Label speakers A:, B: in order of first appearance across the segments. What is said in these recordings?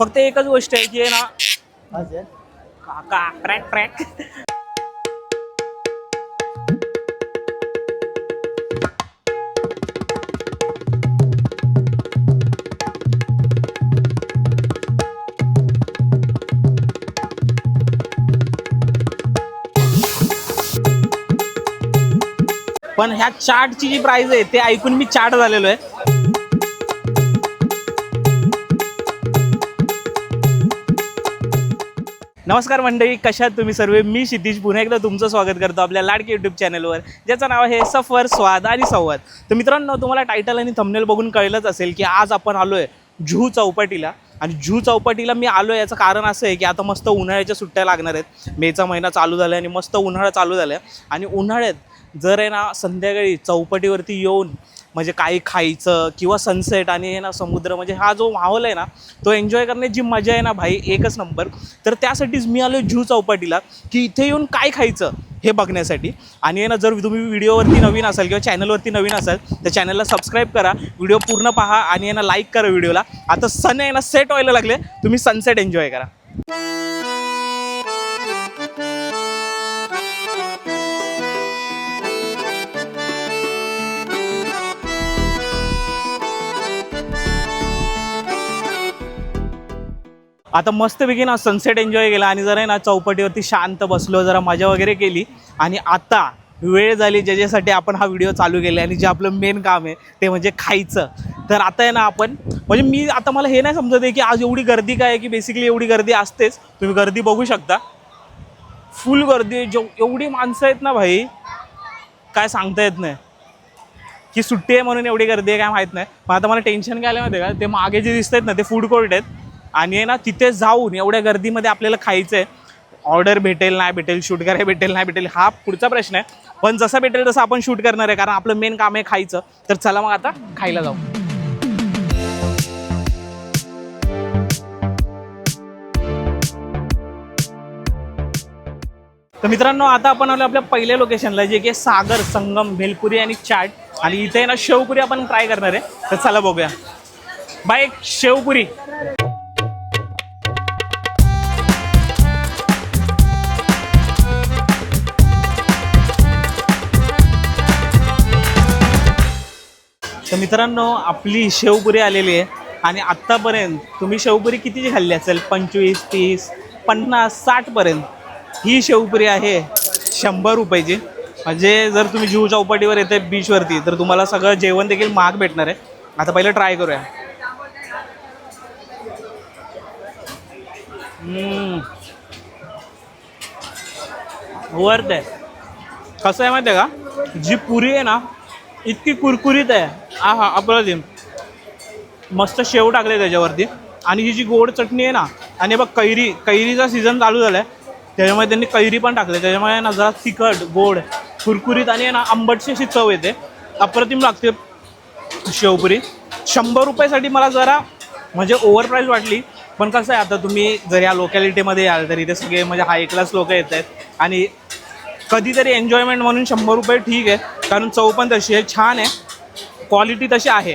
A: फक्त एकच गोष्ट आहे की ना काका ट्रॅक ट्रॅक पण ह्या चाटची जी प्राइस आहे ते ऐकून मी चाट झालेलो आहे. नमस्कार मंडळी, कशा आहात तुम्ही सर्व? मी क्षितिज पुन्हा एकदा तुमचं स्वागत करतो आपल्या लाडके यूट्यूब चॅनलवर, ज्याचं नाव आहे सफर स्वाद आणि संवाद. तर मित्रांनो, तुम्हाला टायटल आणि थंबनेल बघून कळलंच असेल की आज आपण आलो आहे जुहू चौपाटीला. आणि जुहू चौपाटीला मी आलो याचं कारण असं आहे की आता मस्त उन्हाळ्याच्या सुट्ट्या लागणार आहेत. मेचा महिना चालू झाला आणि मस्त उन्हाळा चालू झाला आहे. आणि उन्हाळ्यात जर आहे ना संध्याकाळी चौपाटीवरती येऊन म्हणजे काही खायचं किंवा सनसेट आणि आहे ना समुद्र, म्हणजे हा जो माहोल आहे ना तो एन्जॉय करण्याची मजा आहे ना भाई, एकच नंबर. तर त्यासाठीच मी आलो जुहू चौपाटीला की इथे येऊन काय खायचं हे बघण्यासाठी. आणि आहे ना जर तुम्ही व्हिडिओवरती नवीन असाल किंवा चॅनलवरती नवीन असाल तर चॅनलला सबस्क्राईब करा, व्हिडिओ पूर्ण पहा आणि आहे ना लाईक करा व्हिडिओला. आता सन आहे ना सेट व्हायला लागले, तुम्ही सनसेट एन्जॉय करा. आता मस्तपैकी ना सनसेट एन्जॉय केला आणि जरा ना चौपाटीवरती शांत बसलो, जरा मजा वगैरे केली. आणि आता वेळ झाली ज्याच्यासाठी आपण हा व्हिडिओ चालू केला आणि जे आपलं मेन काम आहे ते म्हणजे खायचं. तर आता आहे ना आपण म्हणजे मी आता मला हे नाही समजत आहे की आज एवढी गर्दी काय आहे, की बेसिकली एवढी गर्दी असतेच. तुम्ही गर्दी बघू शकता, फुल गर्दी. एवढी माणसं आहेत ना भाई, काय सांगता येत नाही. की सुट्टी आहे म्हणून एवढी गर्दी आहे काय माहीत नाही. पण आता मला टेन्शन काय आलं माहिती आहे का, ते मागे जे दिसत आहेत ना ते फूड कोर्ट आहेत. आणि आहे ना तिथे जाऊन एवढ्या गर्दीमध्ये आपल्याला खायचं आहे. ऑर्डर भेटेल नाही भेटेल, शूट करायला भेटेल नाही भेटेल हा पुढचा प्रश्न आहे. पण जसं भेटेल तसं आपण शूट करणार आहे, कारण आपलं मेन काम आहे खायचं. तर चला मग आता खायला जाऊ. तर मित्रांनो, आता आपण आलो आपल्या पहिल्या लोकेशनला, जे की सागर संगम भेलपुरी आणि चाट. आणि इथे ना शेवपुरी आपण ट्राय करणार आहे. तर चला बघूया. बाय शेवपुरी. तर मित्रांनो, आपली शेवपुरी आलेली आहे. आणि आत्तापर्यंत तुम्ही शेवपुरी कितीची खाल्ली असेल? 25, 30, 50, 60पर्यंत. ही शेवपुरी आहे 100 रुपयाची. म्हणजे जर तुम्ही जुहू चौपाटीवर येते बीचवरती तर तुम्हाला सगळं जेवण देखील महाग भेटणार आहे. आता पहिलं ट्राय करूया. वर्थ आहे. कसं आहे माहिती आहे का, जी पुरी आहे ना इतकी कुरकुरीत आहे. हा अप्रतिम. मस्त शेव टाकले त्याच्यावरती. आणि ही जी गोड चटणी आहे ना, आणि बघ कैरीचा सीझन चालू झाला आहे त्याच्यामुळे त्यांनी कैरी पण टाकले. त्याच्यामुळे ना जरा तिखट गोड कुरकुरीत आणि ना आंबटशी अशी चव येते. अप्रतिम लागते शेवपुरी. 100 रुपयासाठी मला जरा म्हणजे ओव्हर प्राईस वाटली. पण कसं आहे, आता तुम्ही जर या लोकॅलिटीमध्ये याल तर इथे सगळे म्हणजे हाय क्लास लोक येत आहेत. आणि कधीतरी एन्जॉयमेंट म्हणून 100 रुपये ठीक आहे, कारण चव पण तशी आहे, छान आहे, क्वालिटी तशी आहे.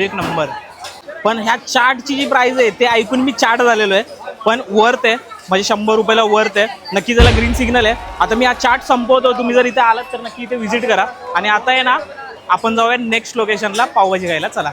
A: एक नंबर. पण ह्या चाटची जी प्राइस आहे ते ऐकून मी चाट झालेलो आहे. पण वर्थ आहे, म्हणजे 100 रुपयाला वर्थ आहे. नक्की त्याला ग्रीन सिग्नल आहे. आता मी हा चाट संपवतो. तुम्ही जर इथे आलात तर नक्की इथे व्हिजिट करा. आणि आता आहे ना आपण जाऊया नेक्स्ट लोकेशनला पावभाजी खायला. चला.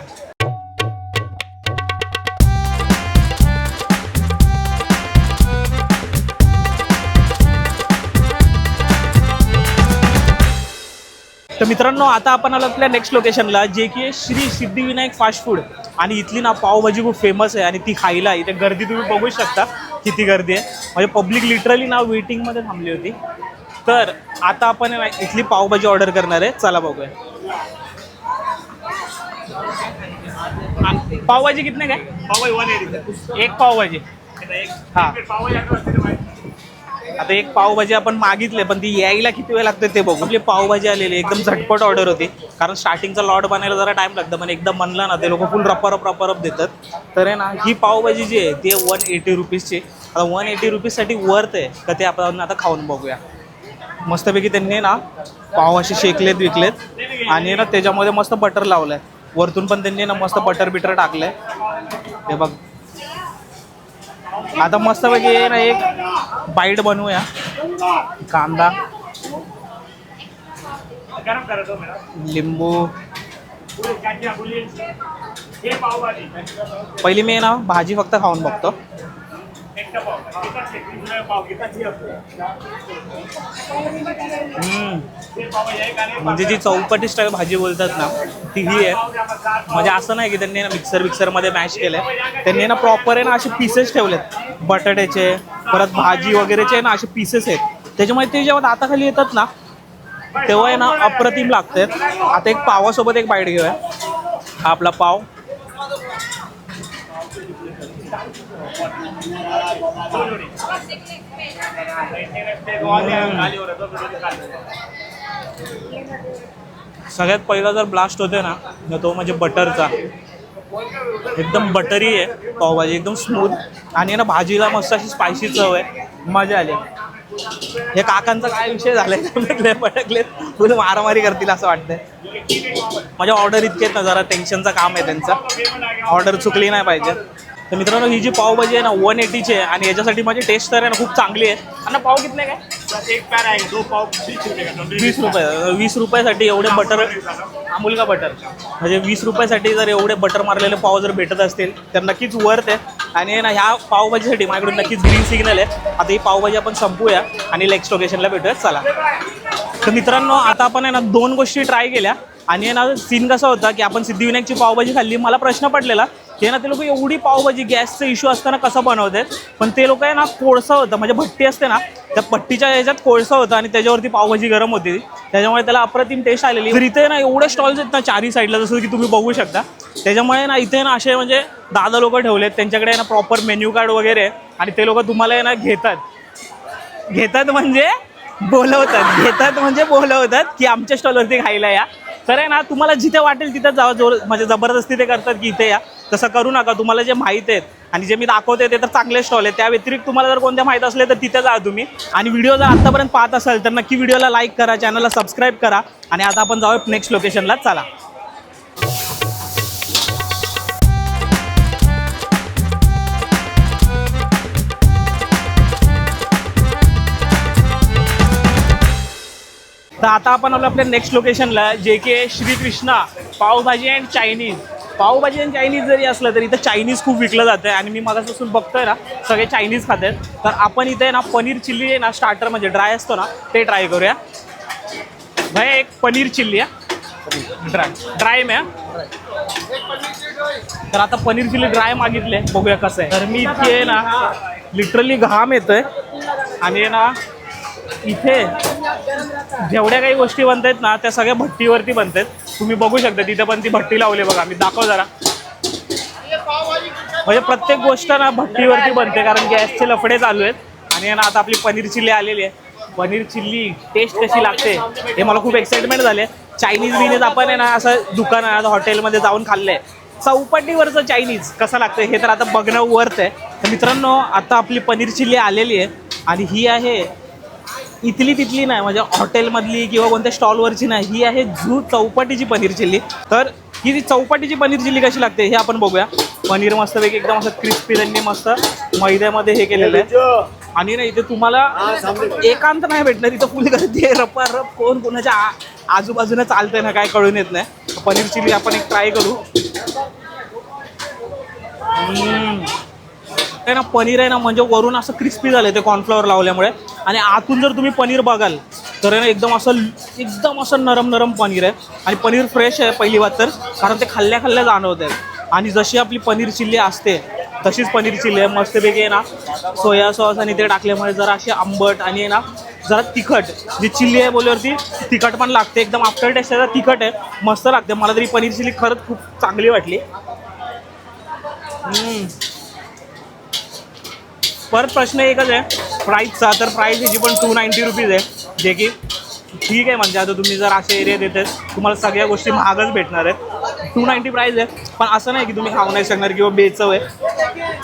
A: तर मित्रांनो, आता आपण आलो आपल्या नेक्स्ट लोकेशनला, जे की श्री सिद्धिविनायक फास्ट फूड. आणि इथली ना पावभाजी खूप फेमस आहे. आणि ती खायला इथे गर्दी तुम्ही बघू शकता किती गर्दी आहे. म्हणजे पब्लिक लिटरली ना वेटिंगमध्ये थांबली होती. तर आता आपण इथली पावभाजी ऑर्डर करणार आहे. चला बघूया. पावभाजी कितने काय?
B: पावभाजी 180.
A: एक पावभाजी. हां,
B: पावभाजी
A: आता एक पावभाजी आपण मागितले, पण ती यायला किती वेळ लागते ते बघू. आपली पावभाजी आलेली एकदम झटपट ऑर्डर होती, कारण स्टार्टिंगचा लॉट बनायला जरा टाइम लागतं. पण एकदम म्हणलं ना ते लोक फुल रपरप देतात. तर आहे ना ही पावभाजी जी आहे ती 180 रुपीजची. आता 180 रुपीजसाठी वर्थ आहे का ते आपण आता खाऊन बघूया. मस्तपैकी त्यांनी ना पाव असे शेकलेत विकलेत आणि ना त्याच्यामध्ये मस्त बटर लावलं आहे. वरतून पण त्यांनी ना मस्त बटर बिटर टाकलंय. हे बघ, आता मस्त पैकी ना एक बाईट बनवूया. कांदा,
B: गरम करा दो मॅडम.
A: लिंबू.
B: पुढे काय घ्या बोलिये. हे पावभाजी.
A: पहिली मी ना भाजी फक्त खाऊन बघतो.
B: एक पाव. किती पाव किती असतो. हे पावभाजी आहे का नाही.
A: म्हणजे जी चौपटी स्टाईल भाजी बोलतात ना ती ही आहे. म्हणजे असं नाही की त्यांनी ना मिक्सरमध्ये मॅश केलंय. त्यांनी ना प्रॉपर आहे ना असे पीसेस ठेवलेत बटाट्याचे, परत भाजी वगैरेचे ना असे पीसेस आहेत. त्याच्यामुळे ते जेव्हा दाताखाली येतात ना तेव्हा आहे ना अप्रतिम लागते. आता एक पावासोबत एक बाईट घेऊया. हा आपला पाव. सगळ्यात पहिला जर ब्लास्ट होते ना तर तो म्हणजे बटरचा. एकदम बटरी आहे पावभाजी, एकदम स्मूथ. आणि ना भाजीला मस्त अशी स्पायसी चव आहे. मजा आली. हे काकांचा काय विषय झालाय पटकलेत पुढे मारामारी करतील असं वाटतंय. माझ्या ऑर्डर इतके आहेत ना, जरा टेन्शनचं काम आहे त्यांचं. ऑर्डर चुकली नाही पाहिजे. तर मित्रांनो ही जी पावभाजी आहे ना 180ची आहे आणि याच्यासाठी माझी टेस्ट तर आहे ना खूप चांगली आहे. आणि पाव कितले काय.
B: एक पॅन आहे. दो पाव 20 रुपये का.
A: 20 रुपये. 20 रुपयासाठी एवढे बटर, अमूल का बटर, म्हणजे 20 रुपयासाठी जर एवढे बटर मारलेले पाव जर भेटत असतील तर नक्कीच वर्थ आहे. आणि ना ह्या पावभाजीसाठी माझ्याकडून नक्कीच ग्रीन सिग्नल आहे. आता ही पावभाजी आपण संपूया आणि नेक्स्ट लोकेशनला भेटूया. चला. तर मित्रांनो आता आपण आहे ना 2 गोष्टी ट्राय केल्या. आणि ना सीन कसा होता की आपण सिद्धिविनायकची पावभाजी खाल्ली. मला प्रश्न पडलेला की ना ते लोक एवढी पावभाजी गॅसचा इश्यू असताना कसं बनवतात. पण ते लोक आहे ना कोळसा होतं, म्हणजे भट्टी असते ना त्या भट्टीच्या ह्याच्यात कोळसा होता आणि त्याच्यावरती पावभाजी गरम होती. त्याच्यामुळे त्याला अप्रतिम टेस्ट आलेली. तर इथे ना एवढे स्टॉल्स आहेत ना चारही साईडला, जसं की तुम्ही बघू शकता. त्याच्यामुळे ना इथे ना असे म्हणजे दादा लोक ठेवलेत, त्यांच्याकडे ना प्रॉपर मेन्यू कार्ड वगैरे. आणि ते लोक तुम्हाला ना घेतात म्हणजे बोलवतात की आमच्या स्टॉलवरती खायला या. तर आहे ना तुम्हाला जिथे वाटेल तिथे जावं. म्हणजे जबरदस्ती ते करतात की इथे या. तसं करू नका. तुम्हाला जे माहीत आहेत आणि जे मी दाखवते ते तर चांगले स्टॉल आहेत. त्या व्यतिरिक्त तुम्हाला जर कोणत्या माहीत असले तर तिथे जा तुम्ही. आणि व्हिडिओ जर आत्तापर्यंत पाहत असाल तर नक्की व्हिडिओला लाईक करा, चॅनलला सबस्क्राईब करा. आणि आता आपण जाऊया नेक्स्ट लोकेशनला. चला. तर आता आपण आलो आपल्या नेक्स्ट लोकेशनला, जे की Shrikrishna pav bhaji and Chinese. Pav bhaji and Chinese जरी असलं तरी इथं चायनीज खूप विकलं जातं आहे. आणि मी मागापासून बघतोय ना सगळे चायनीज खात आहेत. तर आपण इथे ना पनीर चिल्ली आहे ना स्टार्टर, म्हणजे ड्राय असतो ना ते ट्राय करूया. भाई एक पनीर चिल्ली आहे ड्राय में. तर आता पनीर चिल्ली ड्राय मागितले, बघूया कसं आहे. तर मी इथे आहे ना लिटरली घाम येतोय. आणि ना इथे जेवढ्या काही गोष्टी बनत आहेत ना त्या सगळ्या भट्टीवरती बनत आहेत. तुम्ही बघू शकता तिथे पण ती भट्टी लावली बघा. मी दाखव जरा. म्हणजे प्रत्येक गोष्ट ना भट्टीवरती बनते कारण गॅसचे लफडे चालू आहेत. आणि ना आता आपली पनीर चिल्ली आलेली आहे. पनीर चिल्ली टेस्ट कशी लागते हे मला खूप एक्साइटमेंट झाले. चायनीज बिनीज आपण आहे ना असं दुकानात हॉटेलमध्ये जाऊन खाल्लंय. चौपाटीवरचं चायनीज कसं लागतं हे तर आता बघणं वर्थ आहे. तर मित्रांनो आता आपली पनीर चिल्ली आलेली आहे. आणि ही आहे इथली तिथली नाही, म्हणजे हॉटेलमधली किंवा कोणत्या स्टॉलवरची नाही. ही आहे झू चौपाटीची पनीर चिल्ली. तर ही चौपाटीची पनीर चिल्ली कशी लागते हे आपण बघूया. पनीर मस्तपैकी एकदम असं क्रिस्पी त्यांनी मस्त मैद्यामध्ये हे केलेलं आहे. आणि ना इथे तुम्हाला एकांत नाही भेटणार. इथं फुल गर्दी आहे. रपारप कोण कोणाच्या आजूबाजूने चालतंय ना काय कळून येत नाही. पनीर चिल्ली आपण एक ट्राय करू. आहे ना पनीर आहे ना म्हणजे वरून असं क्रिस्पी झालं ते कॉर्नफ्लॉवर लावल्यामुळे. आणि आतून जर तुम्ही पनीर बघाल तर आहे ना एकदम असं नरम पनीर आहे. आणि पनीर फ्रेश आहे पहिली बात तर, कारण ते खाल्ल्या जाणवत आहे. आणि जशी आपली पनीर चिल्ली असते तशीच पनीर चिल्ली आहे. मस्तपैकी आहे ना सोया सॉस आणि ते टाकल्यामुळे जरा अशी आंबट आणि आहे ना जरा तिखट. जी चिल्ली आहे बोलल्यावरती तिखट पण लागते. एकदम आफ्टर टेस्ट जरा तिखट आहे, मस्त लागते. मला तरी पनीर चिल्ली खरंच खूप चांगली वाटली. परत प्रश्न एकच आहे प्राईसचा. तर प्राईस याची पण 290 रुपीज आहे, जे की ठीक आहे. म्हणजे आता तुम्ही जर असे एरिया देतात तुम्हाला सगळ्या गोष्टी महागच भेटणार आहेत. 290 प्राईस आहे. पण असं नाही की तुम्ही खाऊ नाही शकणार किंवा बेचव आहे.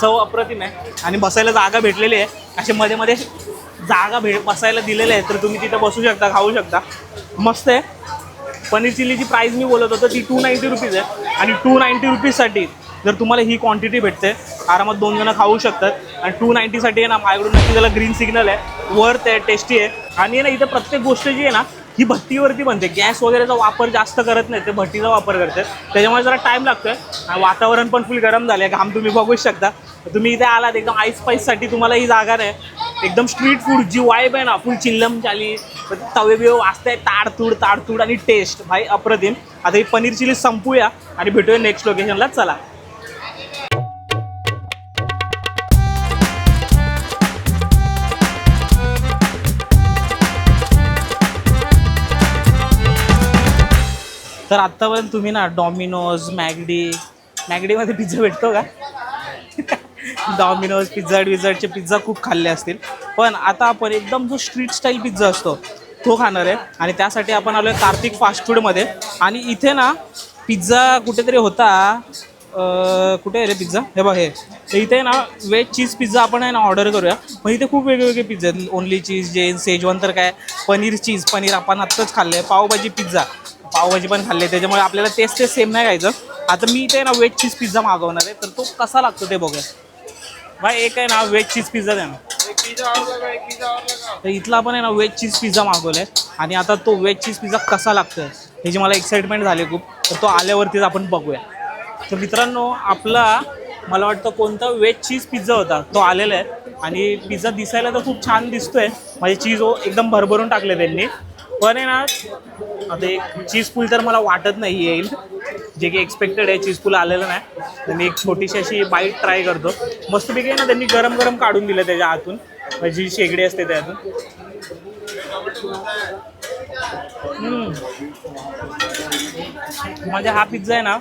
A: चव अप्रतिम आहे. आणि बसायला जागा भेटलेली आहे. असे मध्ये जागा बसायला दिलेले आहे. तर तुम्ही तिथं बसू शकता, खाऊ शकता. मस्त आहे. पनीर चिल्लीची प्राईस मी बोलत होतो ती 290 रुपीज आहे. आणि 290 रुपीजसाठी जर तुम्हाला ही क्वांटिटी भेटते आरामात 2 जण खाऊ शकतात. आणि 290साठी आहे ना माझ्याकडून नक्की त्याला ग्रीन सिग्नल आहे, वर्थ आहे, टेस्टी आहे. आणि ना इथे प्रत्येक गोष्ट जी आहे ना ही भट्टीवरती बनते. गॅस वगैरेचा वापर जास्त करत नाही, ते भट्टीचा वापर करते, त्याच्यामुळे जरा टाईम लागतोय. आणि वातावरण पण फुल गरम झालं आहे, घाम तुम्ही बघूच शकता. तुम्ही इथे आलात एकदम आईस स्पाईससाठी तुम्हाला ही जागा नाही. एकदम स्ट्रीट फूड जी वाईब आहे ना फुल चिल्लम चाली, तवे बिवे वाजताय, ताडतूड आणि टेस्ट भाई अप्रतिम. आता ही पनीर चिली संपूया आणि भेटूया नेक्स्ट लोकेशनला. चला. तर आत्तापर्यंत तुम्ही ना डॉमिनोज, मॅगडीमध्ये पिझ्झा भेटतो का? डॉमिनोज, पिझ्झाचे पिझ्झा खूप खाल्ले असतील, पण आता आपण एकदम जो स्ट्रीट स्टाईल पिझ्झा असतो तो खाणार आहे. आणि त्यासाठी आपण आलो आहे कार्तिक फास्ट फूडमध्ये. आणि इथे ना पिझ्झा कुठेतरी होता, कुठे आहे रे पिझ्झा, हे बघ हे. तर इथे ना व्हेज चीज पिझ्झा आपण आहे ना ऑर्डर करूया. पण इथे खूप वेगवेगळे पिझ्झा आहेत, ओनली चीज, शेजवान तर काय, पनीर आपण आत्ताच खाल्लं आहे, पावभाजी पण खाल्ले, त्याच्यामुळे आपल्याला टेस्ट सेम नाही खायचं. आता मी इथे ना व्हेज चीज पिझ्झा मागवणार आहे, तर तो कसा लागतो ते बघूया. भाई एक आहे ना व्हेज चीज पिझ्झा द्या ना. तर इथला आपण आहे ना व्हेज चीज पिझ्झा मागवला आहे. आणि आता तो व्हेज चीज पिझ्झा कसा लागतोय ह्याची मला एक्साइटमेंट झाली खूप, तर तो आल्यावरतीच आपण बघूया. तर मित्रांनो आपला मला वाटतं कोणता व्हेज चीज पिझ्झा होता तो आलेला आहे. आणि पिझ्झा दिसायला तर खूप छान दिसतोय, म्हणजे चीज एकदम भरभरून टाकले त्यांनी. पण आहे ना आता एक चीज पूल तर मला वाटत नाही येईल, जे की एक्सपेक्टेड आहे. चीज पूल आलेलं नाही, तर मी एक छोटीशी अशी बाईट ट्राय करतो. मस्तपैकी आहे ना त्यांनी गरम काढून दिलं त्याच्या आतून, जी शेगडी असते त्यातून. म्हणजे हा पिझ्झा आहे ना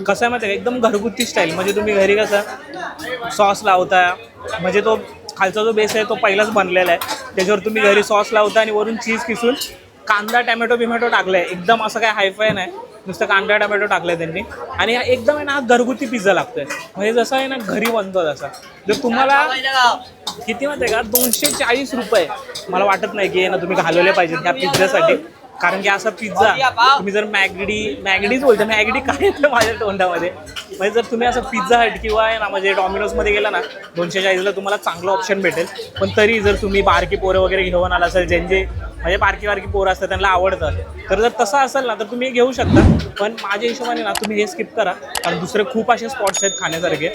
A: कसा आहे माहिती आहे, एकदम घरगुती स्टाईल. म्हणजे तुम्ही घरी कसं सॉस लावता, म्हणजे तो खालचा जो बेस आहे तो पहिलाच बनलेला आहे, त्याच्यावर तुम्ही घरी सॉस लावता आणि वरून चीज किसून कांदा टॅमॅटो टाकलाय. एकदम असं काय हायफाय नाही, नुसतं कांदा टॅमॅटो टाकलाय त्यांनी. आणि हा एकदम आहे ना हा घरगुती पिझ्झा लागतोय, म्हणजे जसं आहे ना घरी बनतो तसा. जर तुम्हाला किती माहिती आहे का, 240 रुपये मला वाटत नाही की ना तुम्ही घालवले पाहिजेत त्या पिझ्झासाठी. कारण की असा पिझ्झा तुम्ही जर मॅगडीच बोलते, मॅगडी काय येतं माझ्या तोंडामध्ये. म्हणजे जर तुम्ही असं पिझ्झा हट किंवा आहे ना म्हणजे डॉमिनोजमध्ये गेला ना 240ला तुम्हाला चांगलं ऑप्शन भेटेल. पण तरी जर तुम्ही बारकी पोरं वगैरे घेऊन आला असेल, ज्यांचे म्हणजे बारकी पोरं असतात त्यांना आवडतं, तर जर तसं असेल ना तर तुम्ही घेऊ शकता. पण माझ्या हिशोबाने ना तुम्ही हे स्किप करा, कारण दुसरे खूप असे स्पॉट्स आहेत खाण्यासारखे.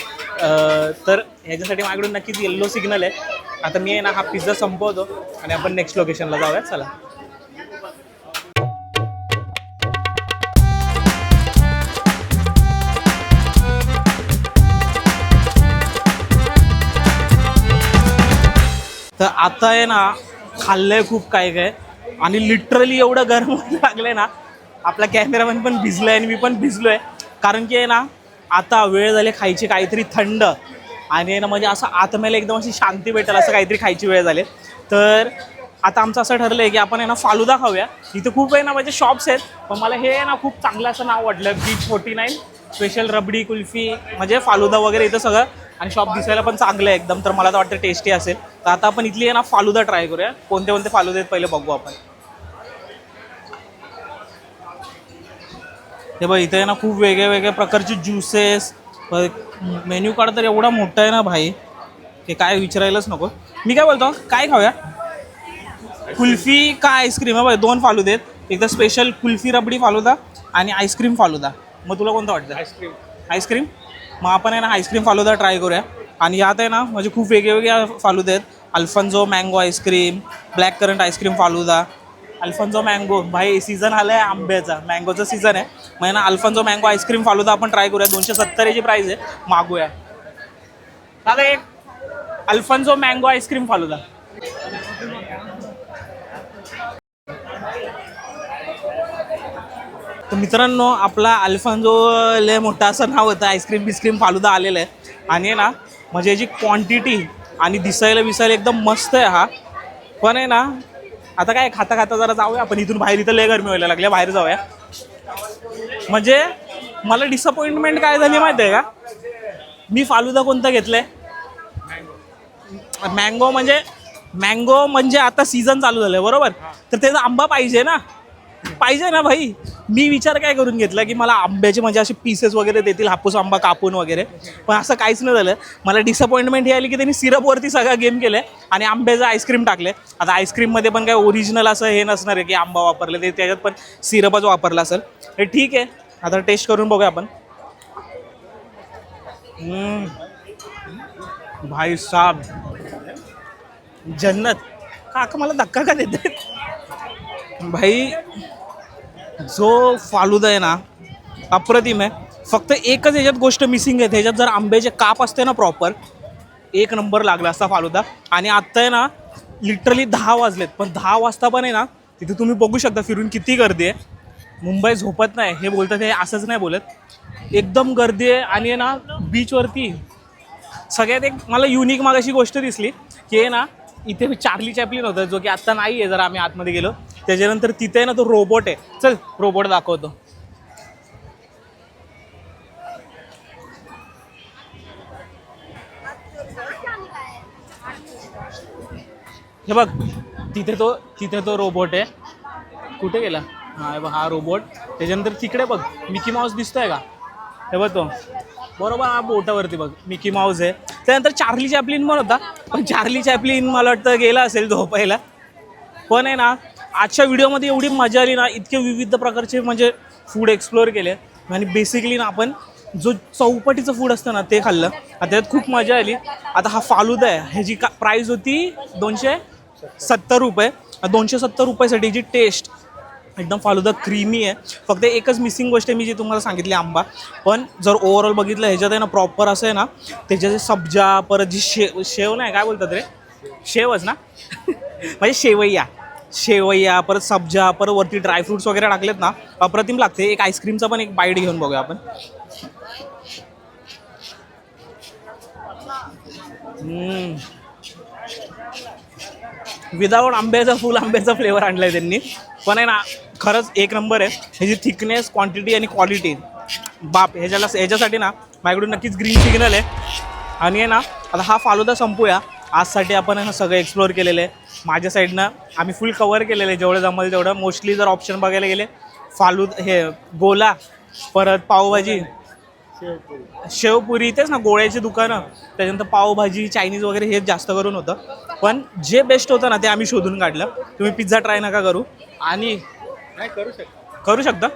A: तर ह्याच्यासाठी माझ्याकडून नक्कीच येल्लो सिग्नल आहे. आता मी आहे ना हा पिझ्झा संपवतो आणि आपण नेक्स्ट लोकेशनला जाऊया. चला. तर आता आहे ना खाल्लंय खूप काय आणि लिटरली एवढं गरम लागलंय ना, आपला कॅमेरामॅन पण भिजलाय आणि मी पण भिजलोय. कारण की आहे ना आता वेळ झाली खायची काहीतरी थंड, आणि ना म्हणजे असं आत्म्याला एकदम अशी शांती भेटेल असं काहीतरी खायची वेळ झाली. तर आता आमचं असं ठरलं आहे की आपण आहे ना फालुदा खाऊया. इथे खूप आहे ना म्हणजे शॉप्स आहेत, पण मला हे आहे ना खूप चांगलं असं नाव वाटलं, बीच 49 स्पेशल रबडी कुल्फी, म्हणजे फालुदा वगैरे इथं सगळं. आणि शॉप दिसायला पण चांगलं आहे एकदम, तर मला तर वाटतं टेस्टी असेल. तर आता आपण इथली आहे ना फालुदा ट्राय करूया. कोणते फालुदे आहेत पहिले बघू आपण. हे बघ इथे आहे ना खूप वेगळ्या प्रकारचे ज्युसेस, मेन्यू कार्ड तर एवढा मोठा आहे ना भाई, ते काय विचारायलाच नको. मी काय बोलतो, काय खाऊया, कुल्फी का आईस्क्रीम? आहे बघ 2 फालुदे आहेत, एकदा स्पेशल कुल्फी रबडी फालुदा आणि आईस्क्रीम फालुदा. मग तुला कोणतं वाटतं? आईस्क्रीम. मग आपण आहे ना आईस्क्रीम फालुदा ट्राय करूया. आणि यात आहे ना म्हणजे खूप वेगवेगळ्या फालुदे आहेत. Alfonso mango ice cream, black current ice cream falooda. Alfonso mango भाई सीझन आला आहे आंब्याचा, मँगोचा सीझन आहे. मग ना अल्फान्सो मँगो आईस्क्रीम फालुदा आपण ट्राय करूया. 270 ची प्राईस आहे, मागूया. दादा एक अल्फान्सो मँगो आईस्क्रीम फालुदा. तर मित्रांनो आपला अल्फान्सो लय मोठा असं नाव होतं, आईस्क्रीम बिस्क्रीम फालुदा आलेलं आहे. आणि ना म्हणजे याची क्वांटिटी आणि दिसायला एकदम मस्त आहे हा. पण आहे ना आता काय खाता जरा जाऊया आपण इथून बाहेर. इथं लय गरमी व्हायला लागल्या, बाहेर जाऊया. म्हणजे मला डिसअपॉइंटमेंट काय झाली माहिती आहे का, मी फालुदा कोणता घेतलाय, मँगो म्हणजे आता सीझन चालू झालं आहे बरोबर, तर त्याचा आंबा पाहिजे ना. पाहिजे ना भाई. मी विचार काय करून घेतला की मला आंब्याचे म्हणजे असे पीसेस वगैरे देतील, हापूस आंबा कापून वगैरे, पण असं काहीच नाही झालं. मला डिसअपॉइंटमेंट ही आली की त्यांनी सिरपवरती सगळा गेम केलं आणि आंब्याचं आईस्क्रीम टाकले. आता आईस्क्रीममध्ये पण काय ओरिजिनल असं हे नसणार आहे की आंबा वापरले, ते त्याच्यात पण सिरपच वापरला असेल. हे ठीक आहे, आता टेस्ट करून बघूया आपण. भाई साहब, जन्नत. काका मला धक्का का देते भाई. जो फालुदा आहे ना, अप्रतिम आहे. फक्त एकच ह्याच्यात गोष्ट मिसिंग आहे, ह्याच्यात जर आंब्याचे काप असते ना प्रॉपर, एक नंबर लागला असता फालुदा. आणि आत्ता आहे ना लिटरली 10 वाजलेत, पण 10 वाजता पण आहे ना तिथे तुम्ही बघू शकता फिरून किती गर्दी आहे. मुंबई झोपत नाही हे बोलतात, हे असंच नाही बोलत, एकदम गर्दी आहे. आणि आहे ना बीचवरती सगळ्यात एक मला युनिक मागाशी गोष्ट दिसली की आहे ना, इथे चार्ली चॅपलिन होतं, जो की आत्ता नाही आहे, जरा आम्ही आतमध्ये गेलो त्याच्यानंतर तिथे आहे ना तो रोबोट आहे. चल रोबोट दाखवतो. हे बघ, तिथे तो रोबोट आहे. कुठे गेला? हा रोबोट. त्याच्यानंतर तिकडे बघ मिकी माऊस दिसतोय का? हे बघ तो बरोबर हा बोटावरती बघ मिकी माऊस आहे. त्यानंतर चार्ली चॅपलिन पण होता, पण चार्ली चॅपलिन मला वाटतं गेला असेल झोपायला. पण आहे ना आजच्या व्हिडिओमध्ये एवढी मजा आली ना, इतके विविध प्रकारचे म्हणजे फूड एक्सप्लोअर केले आणि बेसिकली ना आपण जो चौपटीचं फूड असतं ना ते खाल्लं. आता त्यात खूप मजा आली. आता हा फालुदा आहे, ह्याची प्राईस होती 270 रुपये. 270 रुपयासाठी जी टेस्ट एकदम फालुदा क्रीमी आहे. फक्त एकच मिसिंग गोष्ट आहे मी जी तुम्हाला सांगितली, आंबा. पण जर ओव्हरऑल बघितलं ह्याच्यात आहे ना प्रॉपर असं आहे ना, त्याच्या जे सब्जा, परत जी शेव नाही काय बोलतात रे, शेवच ना म्हणजे शेवय्या, परत सब्जा, परत वरती ड्रायफ्रुट्स वगैरे टाकलेत ना, अप्रतिम लागते. एक आईस्क्रीमचा पण एक बाईट घेऊन बघूया आपण. विदाऊट आंब्याचा फुल आंब्याचा फ्लेवर आणलाय त्यांनी. पण आहे ना खरंच एक नंबर आहे. ह्याची थिकनेस, क्वांटिटी आणि क्वालिटी बाप. ह्याच्यासाठी ना माझ्याकडून नक्कीच ग्रीन सिग्नल आहे. आणि आहे ना आता हा फालुदा संपूया. आजसाठी आपण आहे ना सगळं एक्सप्लोअर केलेलं आहे. माझ्या साईडनं आम्ही फुल कवर केलेलं आहे जेवढं जमेल तेवढं. मोस्टली जर ऑप्शन बघायला गेले हे गोला, परत पावभाजी, शेवपुरी, तेच ना गोळ्याची दुकानं, त्याच्यानंतर पावभाजी, चायनीज वगैरे हे जास्त करून होतं. पण जे बेस्ट होतं ना ते आम्ही शोधून काढलं. तुम्ही पिझ्झा ट्राय नका करू. आणि करू शकता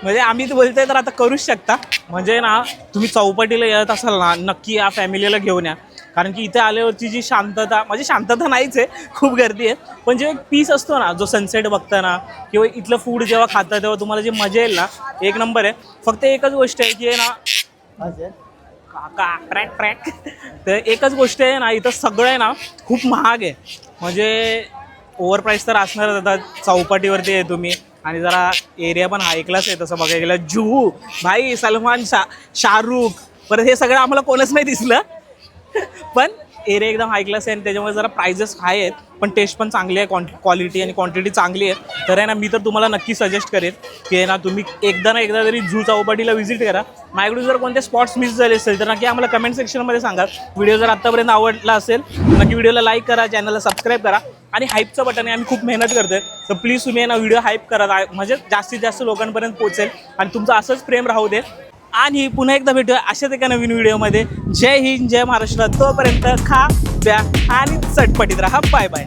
A: म्हणजे आम्ही तर बोलतोय तर आता करूच शकता. म्हणजे ना तुम्ही चौपाटीला येत असाल ना, नक्की या फॅमिलीला घेऊन या. कारण की इथे आल्यावरची जी शांतता, म्हणजे शांतता नाहीच आहे, खूप गर्दी आहे, पण जे एक पीस असतो ना, जो सनसेट बघताना किंवा इथलं फूड जेव्हा खाता तेव्हा तुम्हाला जी मजा येईल ना, एक नंबर आहे. फक्त एकच गोष्ट आहे की आहे ना काका ट्रॅक तर एकच गोष्ट आहे ना, इथं सगळं आहे ना खूप महाग आहे. म्हणजे ओव्हर प्राईस तर असणारच. आता चौपाटीवरती आहे तुम्ही आणि जरा एरिया पण हाय क्लास आहे तसं बघायला गेलं. जुहू भाई, सलमान शाहरुख, परत हे सगळं आम्हाला कोणच नाही दिसलं पण एरिया एकदम हाय क्लास आहे आणि त्याच्यामुळे जरा प्राइजेस हाय आहेत, पण टेस्ट पण चांगली आहे, क्वालिटी आणि क्वांटिटी चांगली आहे. तर आहे ना मी तर तुम्हाला नक्की सजेस्ट करेन की आहे ना तुम्ही एकदा तरी झू चौपाटीला व्हिजिट करा. माझ्याकडून जर कोणते स्पॉट्स मिस झाले असेल तर नक्की आम्हाला कमेंट सेक्शनमध्ये सांगा. व्हिडिओ जर आत्तापर्यंत आवडला असेल नक्की व्हिडिओला लाईक करा, चॅनलला सबस्क्राईब करा. आणि हाईपचं बटन आहे, आम्ही खूप मेहनत करतोय, तर प्लीज तुम्ही आहे ना व्हिडिओ हाईप करा, म्हणजे जास्तीत जास्त लोकांपर्यंत पोहोचेल आणि तुमचं असंच प्रेम राहू दे. आणि पुन्हा एकदा भेटूया अशाच एका नवीन व्हिडिओमध्ये. जय हिंद, जय महाराष्ट्र. तोपर्यंत खा, प्या आणि चटपटीत राहा. Bye bye.